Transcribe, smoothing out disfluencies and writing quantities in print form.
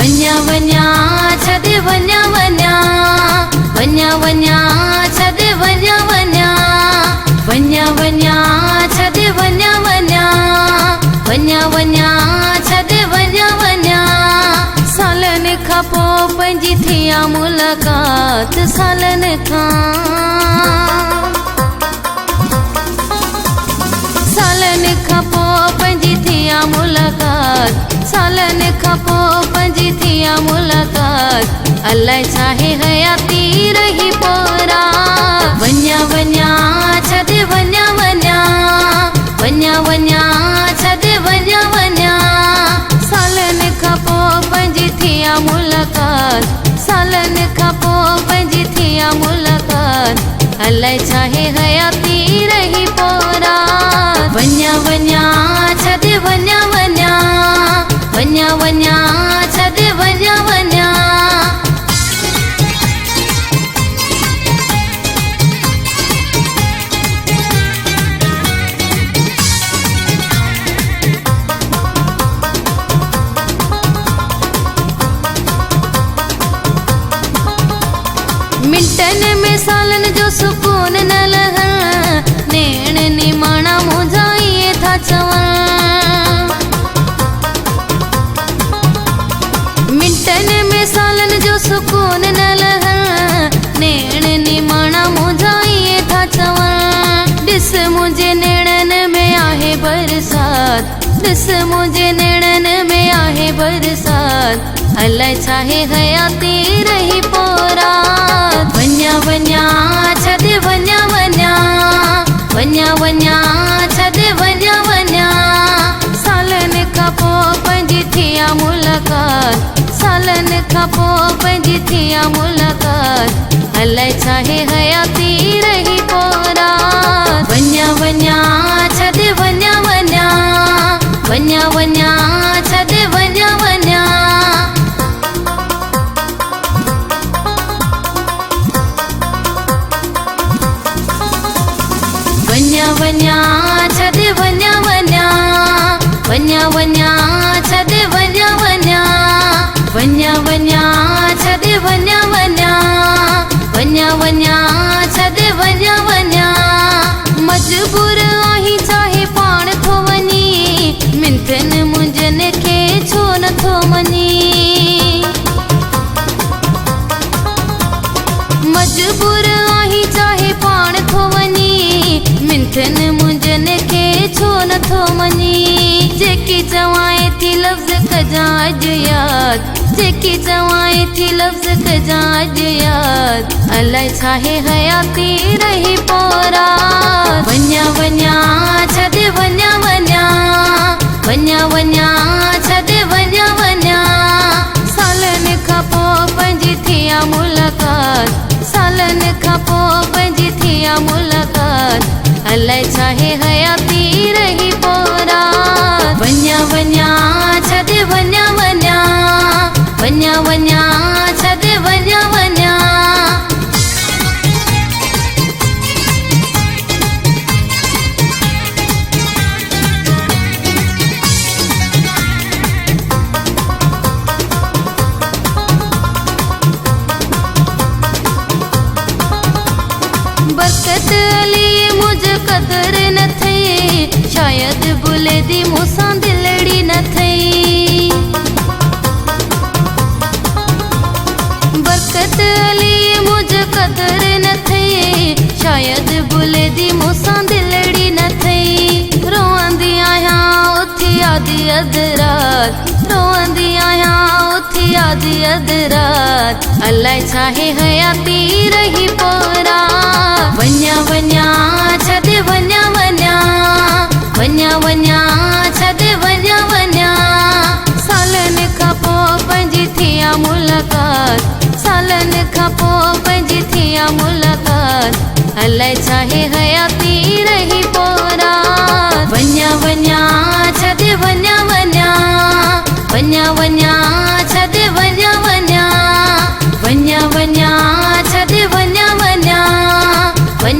वन्या वन्या छदे वन्या वन्या वन्या वन्या छदे वन्या वन्या वन्या वन्या छदे वन्या वन्या वन्या वन्या छदे वन्या वन्या सालन खां पोइ पंहिंजी थी आ मुलाक़ात सालन खां पंहिंजी थी आ मुलाक़ात सालन खां पोइ पंहिंजी थी आ मुलाक़ात अलाए छाहे हयाती रही पोरा वन्या वन्या छदे वन्या वन्या वन्या वन्या छदे वन्या वन्या सालन खां पोइ पंहिंजी थी आ मुलाक़ात सालन खां पोइ पंहिंजी थी आ मुलाक़ात अलाए छाहे हयाती रही पोरा वन्या वन्या छदे वन्या वन्या वन्या वन्या छदे वन्या वन्या मिंटन में सालन जो सुकून न लहन नेण निमाणा मुझाइए था चवण मिंटन में सालन जो सुकून न लहन नेण निमाणा मुझाइए था चवण ॾिस मुझे नेणन में आहे बरसात ॾिस मुझे नेणन में आहे बरसात अलाए छाहे हयाती रही पोरा वन्या वन्या छदे वन्या वन्या वन्या वन्या छदे वन्या वन्या सालन खां पोइ पंहिंजी थी आ मुलाक़ात सालन खां पोइ पंहिंजी थी आ मुलाक़ात अलाए छाहे हयाती रही पोरा वन्या वन्या छदे वन्या वन्या वन्या वन्या छदे वन्या वन्या वन्या वन्या छदे वन्या वन्या वन्या वन्या छदे वन्या वन्या वन्या वन्या छदे वन्या वन्या वन्या वन्या छदे वन्या वन्या मजबूर आहीं चाहे पाण थो वञी मिंथन मुंजन खे छो नथो मञी मजबूर आहीं चाहे पाण थो वञी मिंथन मुंजन खे छो नथो मञी जेकी चवाए थी लफ़्ज़ कजां अॼु याद जेकी चवाए थी लफ़्ज़ कजां अॼु याद अलाए छाहे हयाती रही पोरा वन्या वन्या छदे वन्या वन्या वन्या वन्या छदे वन्या वन्या सालन खां पोइ पंहिंजी थी आ मुलाक़ात सालन खां पोइ पंहिंजी थी आ मुलाक़ात अलाए छाहे हयाती रही पोरा वन्या वन्या छदे वन्या वन्या वन्या वन्या छदे वन्या वन्या बरकत अली मुझ कदर न थई शायद बुले दी मूंसां दिलड़ी न थई बरकत अली मुझ कदर न थई शायद बुले दी मूंसां दिलड़ी न थई रोवंदी आहियां उथी आदि अधु रात रोवंदी आहियां उथी आदि अधु रात अलाए छाहे हयाती रही पोरा वन्या वन्या छदे वन्या वन्या वन्या वन्या छदे वन्या वन्या सालन खां पोइ पंहिंजी थी आ मुलाक़ात सालन खां पोइ पंहिंजी थी आ मुलाक़ात अलाए छाहे हयाती रही पोरा वन्या वन्या छदे वन्या वन्या वन्या वन्या